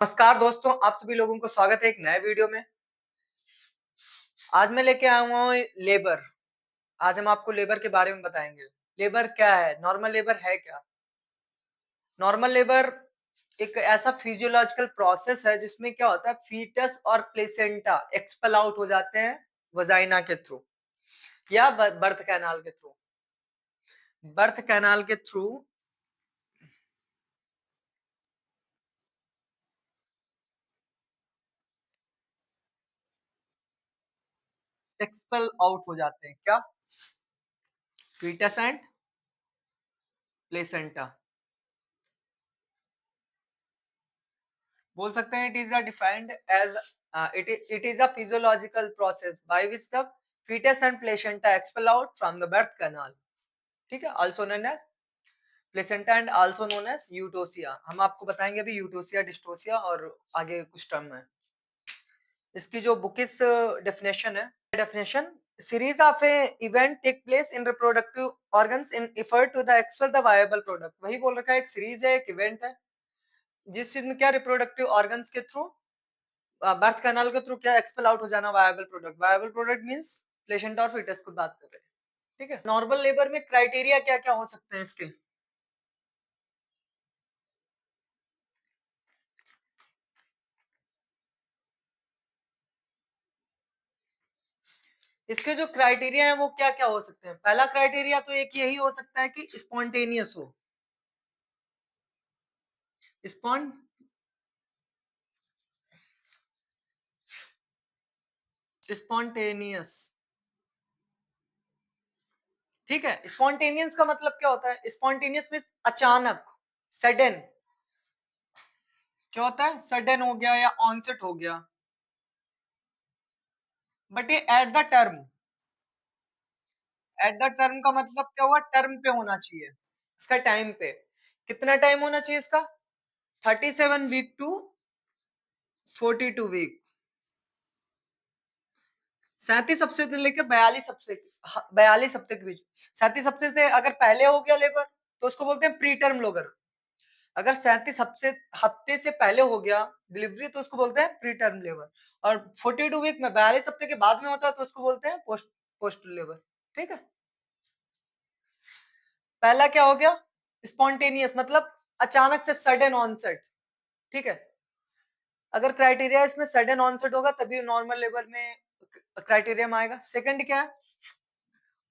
नमस्कार दोस्तों, आप सभी लोगों को स्वागत है एक नए वीडियो में। आज मैं लेके आया हूँ लेबर। आज हम आपको लेबर के बारे में बताएँगे। लेबर क्या है? नॉर्मल लेबर है क्या? नॉर्मल लेबर एक ऐसा फिजियोलॉजिकल प्रोसेस है जिसमें क्या होता है फीटस और प्लेसेंटा एक्सपेल आउट हो जाते हैं वजाइना के थ्रू या बर्थ कैनाल के थ्रू। बर्थ कैनाल के थ्रू एक्सपेल आउट हो जाते हैं क्या? Fetus and placenta. बोल सकते हैं it is defined as it is a physiological process by which the fetus and placenta expel out from the birth canal. ठीक है, also known as placenta and also known as यूटोसिया। हम आपको बताएंगे अभी यूटोसिया, dystocia और आगे कुछ टर्म है। इसकी जो बुकिस डेफिनेशन है, definition series of a event take place in reproductive organs in effort to the expel the viable product. वही बोल रखा है, एक सीरीज है, एक इवेंट है जिस चीज में क्या रिप्रोडक्टिव ऑर्गन्स के थ्रू बर्थ कैनाल के थ्रू क्या एक्सपेल आउट हो जाना viable product. Viable product means placenta और फीटस की बात कर रहे हैं। ठीक है, नॉर्मल लेबर में क्राइटेरिया क्या क्या हो सकते हैं इसके? इसके जो क्राइटेरिया है वो क्या क्या हो सकते हैं? पहला क्राइटेरिया तो एक यही हो सकता है कि स्पॉन्टेनियस हो। Spawn spontaneous. ठीक है, स्पॉन्टेनियस का मतलब क्या होता है? स्पॉन्टेनियस में अचानक, सडन। क्या होता है? सडन हो गया या ऑनसेट हो गया। बट ये at the term, at the term का मतलब क्या हुआ? टर्म पे होना चाहिए, इसका टाइम पे। कितना टाइम होना चाहिए इसका? 37 वीक टू 42 वीक। 37 हफ्ते से लेकर 42 हफ्ते के बीच। 37 हफ्ते से अगर पहले हो गया लेबर तो उसको बोलते हैं प्री टर्म लेबर। अगर 37 हफ्ते हफ्ते से पहले हो गया डिलीवरी तो उसको बोलते हैं प्री टर्म लेबर। और 42 वीक में 42 हफ्ते के बाद में होता है तो उसको बोलते हैं पोस्ट पोस्ट लेबर। ठीक है, पहला क्या हो गया? स्पॉन्टेनियस मतलब अचानक से सडन ऑनसेट। ठीक है, अगर क्राइटेरिया इसमें सडन ऑनसेट होगा तभी नॉर्मल लेबर में क्राइटेरिया में आएगा। सेकंड क्या है?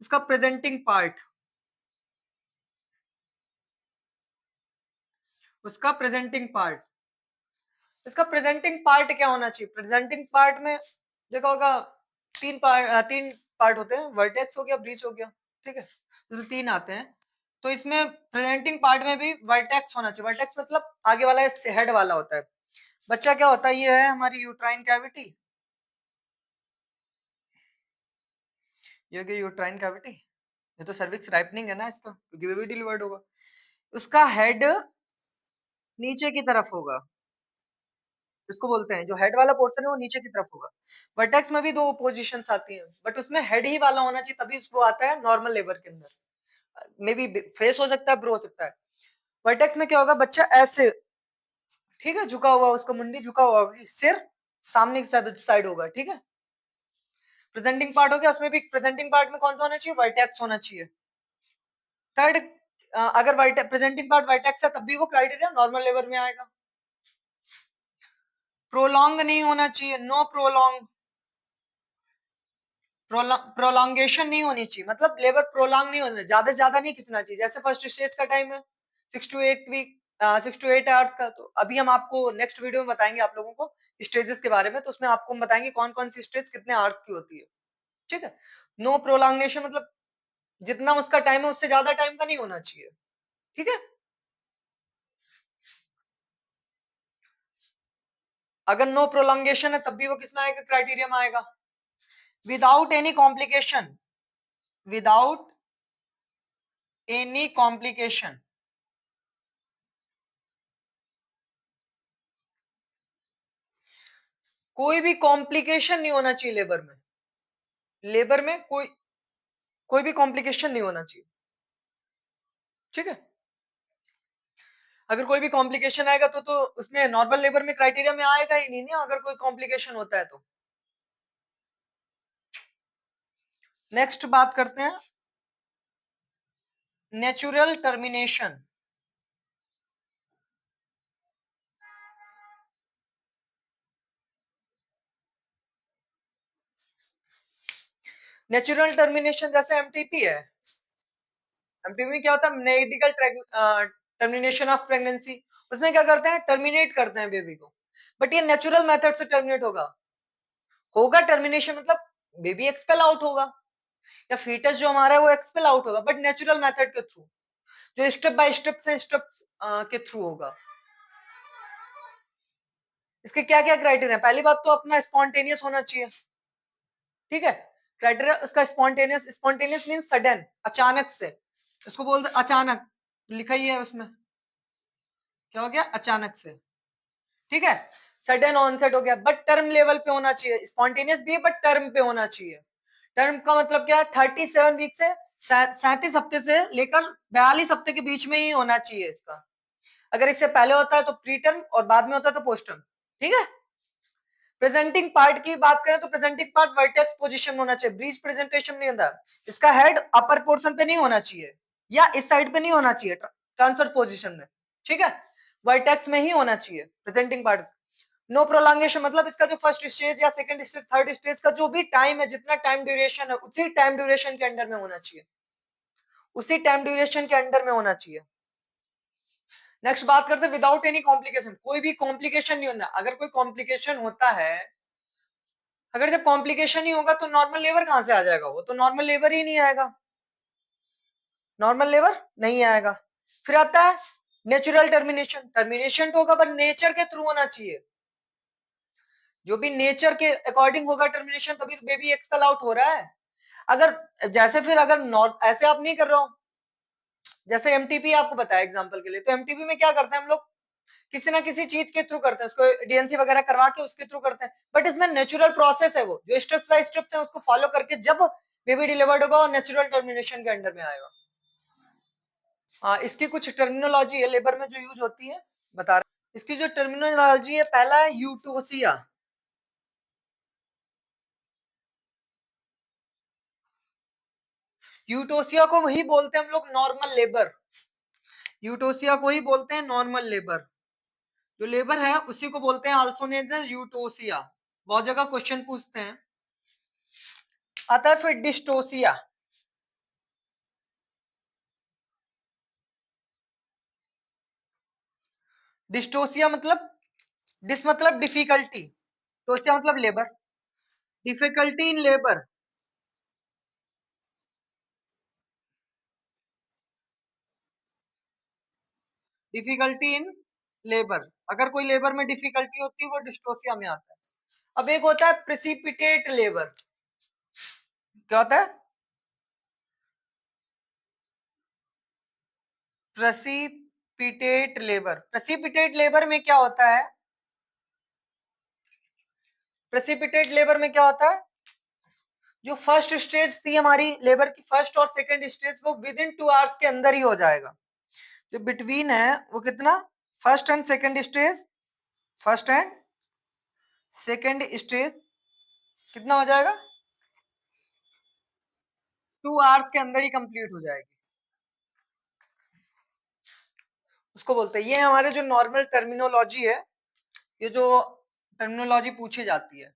उसका प्रेजेंटिंग पार्ट। उसका प्रेजेंटिंग पार्ट। इसका प्रेजेंटिंग पार्ट क्या होना चाहिए? प्रेजेंटिंग पार्ट में देखा होगा तीन पार्ट होते हैं, वर्टेक्स हो गया, ब्रीच हो गया। ठीक है, तो तीन आते हैं। तो इसमें प्रेजेंटिंग पार्ट में भी वर्टेक्स होना चाहिए। वर्टेक्स मतलब आगे वाला हेड वाला होता है। बच्चा क्या होता है? ये है हमारी यूट्राइन कैविटी। ये हो यूट्राइन कैविटी। ये तो सर्विक्स राइपनिंग है ना इसका, क्योंकि बेबी डिलीवर्ड होगा। उसका हेड नीचे की तरफ होगा। इसको बोलते हैं जो हेड वाला पोर्शन है वो नीचे की तरफ होगा। वर्टेक्स में भी दो पोजीशंस आती हैं बट उसमें हेड ही वाला होना चाहिए तभी उसको आता है नॉर्मल लेबर के अंदर। मे बी फेस हो सकता है, ब्रो हो सकता है। वर्टेक्स में क्या होगा? बच्चा ऐसे, ठीक है, झुका हुआ, उसका मुंडी झुका हुआ होगी, सिर सामने की साइड होगा। ठीक है, प्रेजेंटिंग पार्ट हो गया, उसमें भी प्रेजेंटिंग पार्ट में कौन सा होना चाहिए? वर्टेक्स होना चाहिए। थर्ड, अगर प्रेजेंटिंग पार्ट वर्टेक्स है तब भी वो क्राइटेरिया नॉर्मल लेबर में आएगा। प्रोलॉन्ग नहीं होना चाहिए, नो प्रोलॉन्ग। प्रोलॉन्गेशन नहीं होनी चाहिए, मतलब लेबर प्रोलॉन्ग नहीं होना, ज्यादा से ज्यादा नहीं खींचना चाहिए। जैसे फर्स्ट स्टेज का टाइम है 6 to 8 वीक, 6 to 8 आवर्स का। तो अभी हम आपको नेक्स्ट वीडियो में बताएंगे आप लोगों को स्टेजेस के बारे में। तो उसमें आपको हम बताएंगे कौन कौन सी स्टेज कितने आवर्स की होती है। ठीक है, नो प्रोलॉन्गेशन मतलब जितना उसका टाइम है उससे ज्यादा टाइम का नहीं होना चाहिए। ठीक है, अगर नो प्रोलॉन्गेशन है तब भी वो किसमें आएगा? क्राइटेरिया में आएगा। Without any complication, without any complication. कोई भी कॉम्प्लिकेशन नहीं होना चाहिए लेबर में। लेबर में कोई कोई भी कॉम्प्लिकेशन नहीं होना चाहिए। ठीक है, अगर कोई भी कॉम्प्लिकेशन आएगा तो उसमें नॉर्मल लेबर में क्राइटेरिया में आएगा ही नहीं ना, अगर कोई कॉम्प्लिकेशन होता है तो। नेक्स्ट बात करते हैं नेचुरल टर्मिनेशन। नेचुरल टर्मिनेशन जैसे एमटीपी है, एमटीपी में क्या होता है, मेडिकल टर्मिनेशन ऑफ प्रेगनेंसी, उसमें क्या करते हैं, टर्मिनेट करते हैं बेबी को। बट ये नेचुरल मेथड से टर्मिनेट होगा, होगा टर्मिनेशन मतलब बेबी एक्सपेल आउट होगा, या फीटस जो हमारा है वो एक्सपेल आउट होगा, बट नेचुरल मेथड के थ्रू, जो स्टेप बाय स्टेप से स्टेप के थ्रू होगा। इसके क्या क्या क्राइटेरिया, पहली बात तो अपना स्पॉन्टेनियस होना चाहिए, ठीक है। क्राइटेरिया उसका स्पॉन्टेनियस, स्पॉन्टेनियस मीन सडन, अचानक से, इसको बोलते अचानक, लिखा ही है उसमें, क्या हो गया, अचानक से, ठीक है। सडन ऑनसेट हो गया, बट टर्म लेवल पे होना चाहिए, स्पॉन्टेनियस भी है बट टर्म पे होना चाहिए। टर्म का मतलब क्या है, 37 वीक से 37 हफ्ते से लेकर 42 हफ्ते के बीच में ही होना चाहिए इसका। अगर इससे पहले होता है तो प्री टर्म, और बाद में होता है तो पोस्ट टर्म, ठीक है। प्रेजेंटिंग पार्ट की बात करें तो प्रेजेंटिंग पार्ट वर्टेक्स पोजीशन में होना चाहिए, ब्रीज प्रेजेंटेशन नहीं होता, इसका हेड अपर पोर्शन पे नहीं होना चाहिए, या इस साइड पे नहीं होना चाहिए ट्रांसफर पोजीशन में, ठीक है, वर्टेक्स में ही होना चाहिए प्रेजेंटिंग पार्ट। नो प्रोलॉन्गेशन मतलब इसका जो फर्स्ट स्टेज या सेकंड स्टेज थर्ड स्टेज का जो भी टाइम है, जितना टाइम ड्यूरेशन है, उसी टाइम ड्यूरेशन के अंडर में होना चाहिए, उसी टाइम ड्यूरेशन के अंडर में होना चाहिए। नेक्स्ट बात करते हैं विदाउट एनी कॉम्प्लिकेशन, कोई भी कॉम्प्लिकेशन नहीं होना। अगर कोई कॉम्प्लिकेशन होता है, अगर जब कॉम्प्लिकेशन ही होगा तो नॉर्मल लेबर कहां से आ जाएगा, वो तो नॉर्मल लेबर ही नहीं आएगा, नॉर्मल लेबर नहीं आएगा। फिर आता है नेचुरल टर्मिनेशन, टर्मिनेशन तो होगा पर नेचर के थ्रू होना चाहिए, जो भी नेचर के अकॉर्डिंग होगा टर्मिनेशन, तभी तो बेबी एक्सपेल आउट हो रहा है। अगर जैसे फिर अगर ऐसे आप नहीं कर रहे हो, जैसे एमटीपी आपको बताया एग्जांपल के लिए, तो एमटीपी में क्या करते हैं हम लोग, किसी ना किसी चीज के थ्रू करते हैं, उसको डीएनसी वगैरह करवा के उसके थ्रू करते हैं, बट इसमें नेचुरल प्रोसेस है, वो जो स्टेप बाय स्टेप है उसको फॉलो करके जब बेबी डिलीवर्ड होगा और नेचुरल टर्मिनेशन के अंडर में आएगा। हाँ, इसकी कुछ टर्मिनोलॉजी है लेबर में जो यूज होती है, बता रहा हूं। इसकी जो टर्मिनोलॉजी है, पहला है यूटोसिया, यूटोसिया को ही बोलते हैं हम लोग नॉर्मल लेबर, यूटोसिया को ही बोलते हैं नॉर्मल लेबर, जो लेबर है उसी को बोलते हैं अल्सोनेज यूटोसिया। बहुत जगह क्वेश्चन पूछते हैं। आता है फिर डिस्टोसिया, डिस्टोसिया मतलब, डिस मतलब डिफिकल्टी, टोसिया मतलब labour, difficulty in labour, difficulty in labour, अगर कोई लेबर में डिफिकल्टी होती है वो डिस्टोसिया में आता है। अब एक होता है प्रेसिपिटेट लेबर, क्या होता है, प्रेसिपिटेट लेबर, प्रेसिपिटेट लेबर में क्या होता है, प्रेसिपिटेट लेबर में क्या होता है, जो फर्स्ट स्टेज थी हमारी लेबर की, फर्स्ट और सेकंड स्टेज, वो विद इन 2 आवर्स के अंदर ही हो जाएगा। जो बिटवीन है वो कितना, first and second stage, first and second stage कितना हो जाएगा, 2 आवर्स के अंदर ही कंप्लीट हो जाएगी, उसको बोलते हैं। ये हमारे जो नॉर्मल टर्मिनोलॉजी है, ये जो टर्मिनोलॉजी पूछी जाती है,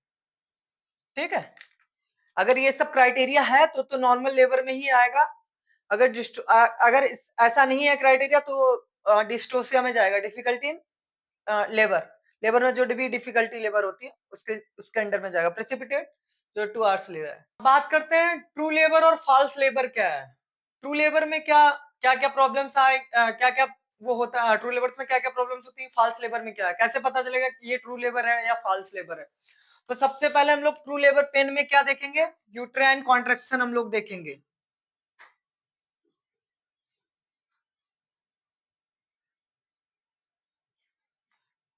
ठीक है। अगर ये सब क्राइटेरिया है तो नॉर्मल लेबर में ही आएगा। अगर अगर ऐसा नहीं है क्राइटेरिया तो डिस्टोसिया में जाएगा, डिफिकल्टी इन लेबर, लेबर में जो भी डिफिकल्टी लेबर होती है उसके अंडर में जाएगा प्रेसिपिटेट, जो 2 आवर्स ले रहा है। बात करते हैं ट्रू लेबर और फॉल्स लेबर क्या है। ट्रू लेबर में क्या क्या क्या प्रॉब्लम्स आए, क्या क्या वो होता है, ट्रू लेबर में क्या क्या प्रॉब्लम्स होती है, फॉल्स लेबर में क्या है, कैसे पता चलेगा कि ये ट्रू लेबर है या फॉल्स लेबर है। तो सबसे पहले हम लोग ट्रू लेबर पेन में क्या देखेंगे, यूट्राइन कॉन्ट्रैक्शन हम लोग देखेंगे।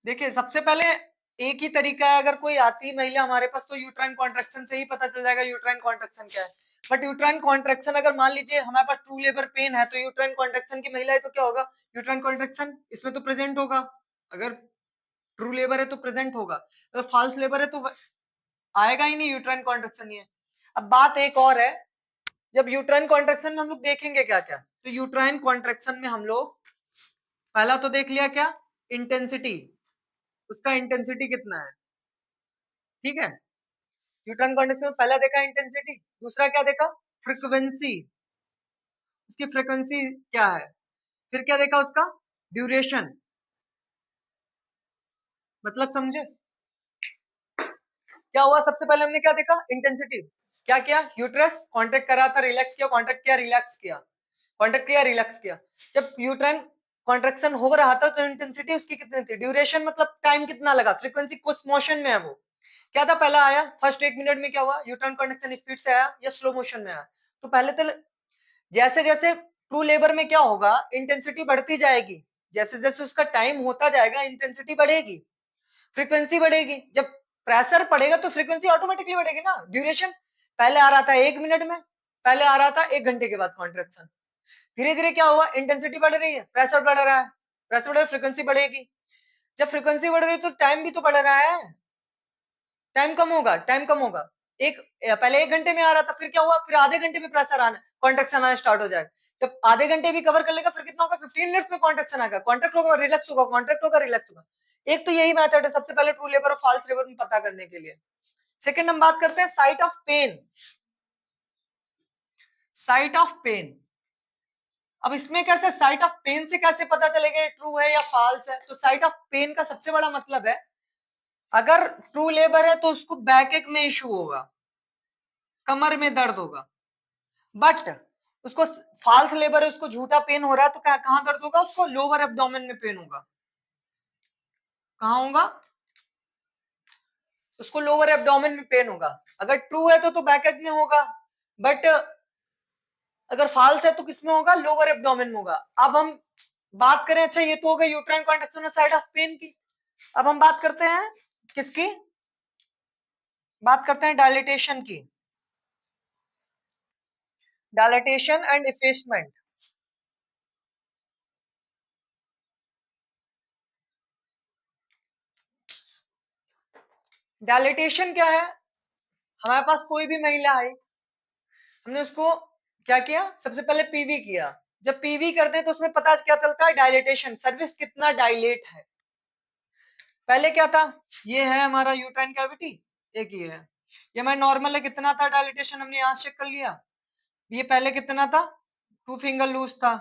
देखिए सबसे पहले एक ही तरीका है, अगर कोई आती महिला हमारे पास तो यूट्राइन कॉन्ट्रैक्शन से ही पता चल जाएगा यूट्राइन कॉन्ट्रैक्शन क्या है। बट यूट्राइन कॉन्ट्रेक्शन अगर मान लीजिए हमारे पास ट्रू लेबर पेन है तो यूट्राइन कॉन्ट्रेक्शन की महिला है तो क्या होगा, यूट्राइन कॉन्ट्रेक्शन इसमें तो प्रेजेंट होगा, अगर ट्रू लेबर है तो प्रेजेंट होगा, अगर फॉल्स लेबर है तो आएगा ही नहीं, यूट्राइन कॉन्ट्रेक्शन ही है। अब बात एक और है, जब यूट्राइन कॉन्ट्रेक्शन में हम लोग देखेंगे क्या क्या, तो यूट्राइन कॉन्ट्रेक्शन में हम लोग पहला तो देख लिया क्या, इंटेंसिटी, उसका इंटेंसिटी कितना है, ठीक है। यूट्राइन कॉन्ट्रेक्शन में पहला देखा इंटेंसिटी, दूसरा क्या देखा, फ्रीक्वेंसी, उसकी फ्रीक्वेंसी क्या है, फिर क्या देखा उसका ड्यूरेशन, मतलब समझे क्या हुआ, सबसे पहले हमने क्या देखा इंटेंसिटी, क्या किया, यूट्रस कॉन्ट्रैक्ट करा था, रिलैक्स किया, कॉन्ट्रैक्ट किया, रिलैक्स किया, कॉन्ट्रैक्ट किया, रिलैक्स किया। जब यूट्राइन कॉन्ट्रैक्शन हो रहा था तो इंटेंसिटी उसकी कितनी थी, ड्यूरेशन मतलब टाइम कितना लगा, फ्रीक्वेंसी कुछ मोशन में है वो क्या था, पहला आया फर्स्ट 1 मिनट में क्या हुआ, यूट्राइन कॉन्ट्रैक्शन स्पीड से आया या स्लो मोशन में आया, तो पहले तो जैसे जैसे ट्रू लेबर में क्या होगा, इंटेंसिटी बढ़ती जाएगी, जैसे जैसे उसका टाइम होता जाएगा इंटेंसिटी बढ़ेगी, फ्रीक्वेंसी बढ़ेगी, जब प्रेशर पड़ेगा तो फ्रीक्वेंसी ऑटोमेटिकली बढ़ेगी ना। ड्यूरेशन पहले आ रहा था 1 मिनट में, पहले आ रहा था 1 घंटे के बाद कॉन्ट्रेक्शन, धीरे धीरे क्या हुआ, इंटेंसिटी बढ़ रही है, प्रेशर बढ़ रहा है, प्रेशर बढ़ेगा फ्रीक्वेंसी बढ़ेगी, जब फ्रीक्वेंसी बढ़ रही है तो टाइम भी तो बढ़ रहा है, टाइम कम होगा, टाइम कम होगा, एक पहले 1 घंटे में आ रहा था, फिर क्या हुआ, फिर आधे घंटे में प्रेशर आना, कॉन्ट्रेक्शन आना स्टार्ट हो जाएगा, जब आधे घंटे भी कवर कर लेगा फिर कितना होगा, 15 मिनट्स में कॉन्ट्रेक्शन आएगा, कॉन्ट्रैक्ट होगा रिलैक्स होगा, कॉन्ट्रैक्ट होगा रिलैक्स होगा। एक तो यही मेथड है सबसे पहले ट्रू लेबर और फॉल्स लेबर में पता करने के लिए। सेकंड हम बात करते हैं site of pain, site of pain, अब इसमें कैसे साइट ऑफ पेन से कैसे पता चलेगा ट्रू है या फॉल्स है, तो साइट ऑफ पेन का सबसे बड़ा मतलब है, अगर ट्रू लेबर है तो उसको बैक एक में इशू होगा, कमर में दर्द होगा, बट उसको फॉल्स लेबर है उसको झूठा पेन हो रहा है तो कहां दर्द होगा, उसको लोअर एब्डोमेन में पेन होगा, कहां होगा, उसको लोअर एब्डोमेन में पेन होगा, अगर ट्रू है तो बैक एग में होगा, बट अगर फॉल्स है तो किसमें होगा, लोअर एब्डोमेन में होगा। अब हम बात करें, अच्छा ये तो हो गई यूट्राइन कॉन्ट्रैक्शन और साइड ऑफ पेन की, अब हम बात करते हैं किसकी, बात करते हैं डायलिटेशन की, डायलिटेशन एंड इफेसमेंट। डायलिटेशन क्या है, हमारे पास कोई भी महिला आई, हमने उसको क्या किया, सबसे पहले पीवी किया, जब पीवी करते हैं तो उसमें पता क्या चलता है, डायलिटेशन, सर्विस कितना डायलेट है, पहले क्या था, ये है हमारा यूट्राइन कैविटी, एक ये है, ये हमारा नॉर्मल है, कितना था डायलिटेशन हमने यहां चेक कर लिया, ये पहले कितना था, 2 फिंगर लूज था,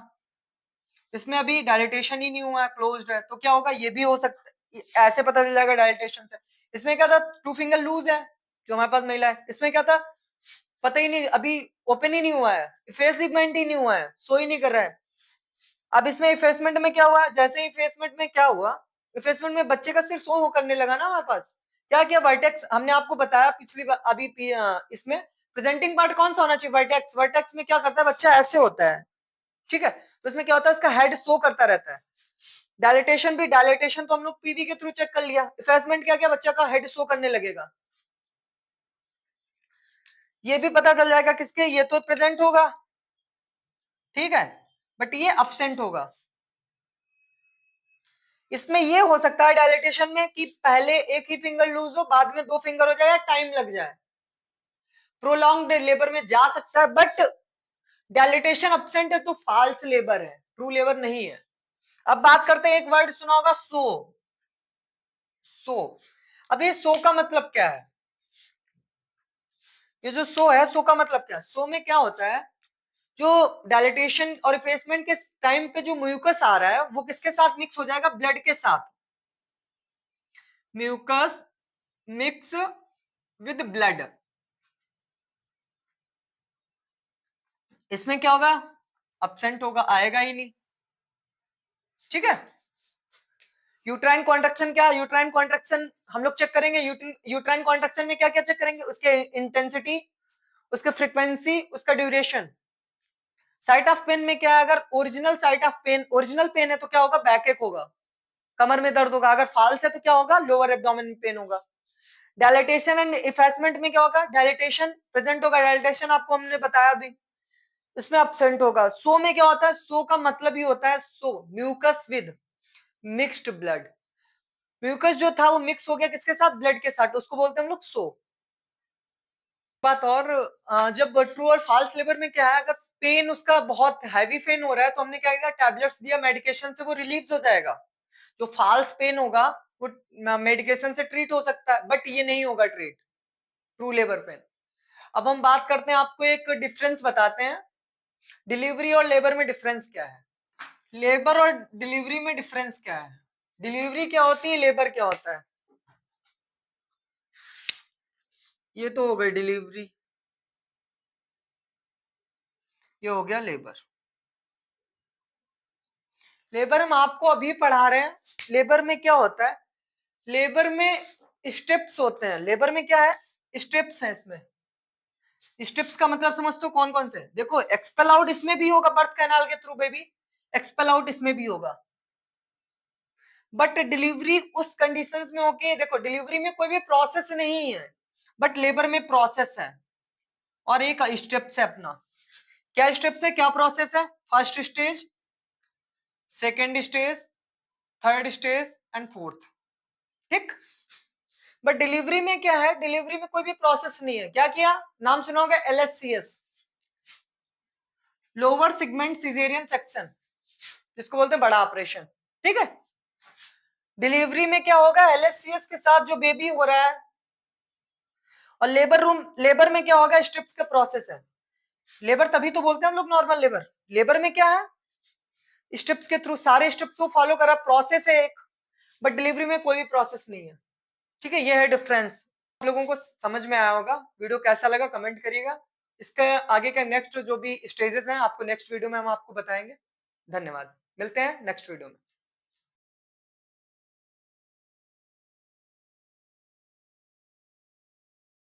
इसमें अभी डायलिटेशन ही नहीं हुआ है, क्लोज्ड है, तो क्या होगा, ये भी हो सकता है, ऐसे पता चल जाएगा डायलिटेशन से। इसमें क्या था, 2 फिंगर लूज है, जो हमारे पास महिला है, इसमें क्या था, पता ही नहीं, अभी ओपन ही नहीं हुआ है, इफेसमेंट ही नहीं हुआ है, सो ही नहीं कर रहा है। अब इसमें इफेसमेंट में क्या हुआ, जैसे ही इफेसमेंट में क्या हुआ, इफेसमेंट में बच्चे का सिर सो करने लगा ना हमारे पास, क्या किया, वर्टेक्स हमने आपको बताया पिछली बार, अभी इसमें प्रेजेंटिंग पार्ट कौन सा होना चाहिए, वर्टेक्स, वर्टेक्स में क्या करता है बच्चा, ऐसे होता है, ठीक है, तो इसमें क्या होता है, उसका हेड शो करता रहता है। डायलिटेशन भी, डायलिटेशन तो हम लोग पीवी के थ्रू चेक कर लिया, इफेसमेंट क्या किया, बच्चा का हेड शो करने लगेगा, ये भी पता चल जाएगा किसके, ये तो प्रेजेंट होगा, ठीक है, बट ये अब्सेंट होगा। इसमें ये हो सकता है डायलिटेशन में कि पहले एक ही फिंगर लूज हो, बाद में 2 फिंगर हो जाए, या टाइम लग जाए, प्रोलॉन्ग लेबर में जा सकता है, बट डायलिटेशन अब्सेंट है तो फॉल्स लेबर है, ट्रू लेबर नहीं है। अब बात करते हैं, एक वर्ड सुना होगा सो, सो, अब ये सो का मतलब क्या है, ये जो सो है, सो का मतलब क्या है, सो में क्या होता है, जो डायलिटेशन और इफेसमेंट के टाइम पे जो म्यूकस आ रहा है वो किसके साथ मिक्स हो जाएगा, ब्लड के साथ, म्यूकस मिक्स विद ब्लड, इसमें क्या होगा, अब्सेंट होगा, आएगा ही नहीं, ठीक है। यूट्राइन कॉन्ट्रैक्शन क्या, यूट्राइन कॉन्ट्रैक्शन हम लोग चेक करेंगे, यूट्राइन कॉन्ट्रैक्शन में क्या क्या चेक करेंगे, उसके इंटेंसिटी, उसके फ्रीक्वेंसी, उसका ड्यूरेशन। साइट ऑफ पेन में क्या है, अगर original site of pain, original pain है तो क्या होगा, बैक एक होगा, कमर में दर्द होगा, अगर फॉल्स है तो क्या होगा, लोअर एब्डोमेन में पेन होगा। डायलेटेशन एंड इफेसमेंट में क्या होगा, डायलेटेशन प्रेजेंट होगा, डायलेटेशन आपको हमने बताया अभी, इसमें absent होगा। सो में क्या होता है, सो का मतलब ही होता है so, mucus with mixed blood, mucus जो था वो मिक्स हो गया किसके साथ, ब्लड के साथ, उसको बोलते हैं हम लोग सो। बात और जब ट्रू और फाल्स लेबर में क्या है, अगर पेन उसका बहुत हैवी पेन हो रहा है तो हमने क्या किया, टैबलेट्स दिया, मेडिकेशन से वो रिलीज हो जाएगा। जो फाल्स पेन होगा वो मेडिकेशन से ट्रीट हो सकता है, बट ये नहीं होगा ट्रीट, ट्रू लेबर पेन। अब हम बात करते हैं, आपको एक डिफरेंस बताते हैं, डिलीवरी और लेबर में डिफरेंस क्या है, लेबर और डिलीवरी में डिफरेंस क्या है, डिलीवरी क्या होती है, लेबर क्या होता है। ये तो हो गई डिलीवरी, ये हो गया लेबर। लेबर हम आपको अभी पढ़ा रहे हैं, लेबर में क्या होता है, लेबर में स्टेप्स होते हैं, लेबर में क्या है, स्टेप्स हैं इसमें। स्टेप्स का मतलब समझते हो कौन कौन से, देखो एक्सपेल आउट इसमें भी होगा, बर्थ कैनाल के थ्रू बेबी एक्सपेल आउट इसमें भी होगा, बट डिलीवरी उस कंडीशंस में होगी, देखो डिलीवरी में कोई भी प्रोसेस नहीं है, बट लेबर में प्रोसेस है, और एक स्टेप्स है अपना। क्या स्टेप्स है, क्या प्रोसेस है, first stage, second stage, third stage and fourth, ठीक। बट डिलीवरी में क्या है, डिलीवरी में कोई भी प्रोसेस नहीं है, क्या किया, नाम सुना होगा LSCS, lower segment caesarean section, जिसको बोलते हैं बड़ा ऑपरेशन, ठीक है। डिलीवरी में क्या होगा, LSCS के साथ जो बेबी हो रहा है, और लेबर में क्या होगा, स्ट्रिप्स का प्रोसेस है। लेबर तभी तो बोलते हैं हम लोग नॉर्मल लेबर, लेबर में क्या है, स्टेप्स के थ्रू सारे स्टेप्स को फॉलो करा, प्रोसेस है एक, बट डिलीवरी में कोई भी प्रोसेस नहीं है, ठीक है। ये है डिफरेंस, आप लोगों को समझ में आया होगा। वीडियो कैसा लगा कमेंट करिएगा, इसका आगे का नेक्स्ट जो भी स्टेजेस हैं आपको नेक्स्ट वीडियो में हम आपको बताएंगे। धन्यवाद, मिलते हैं नेक्स्ट वीडियो में।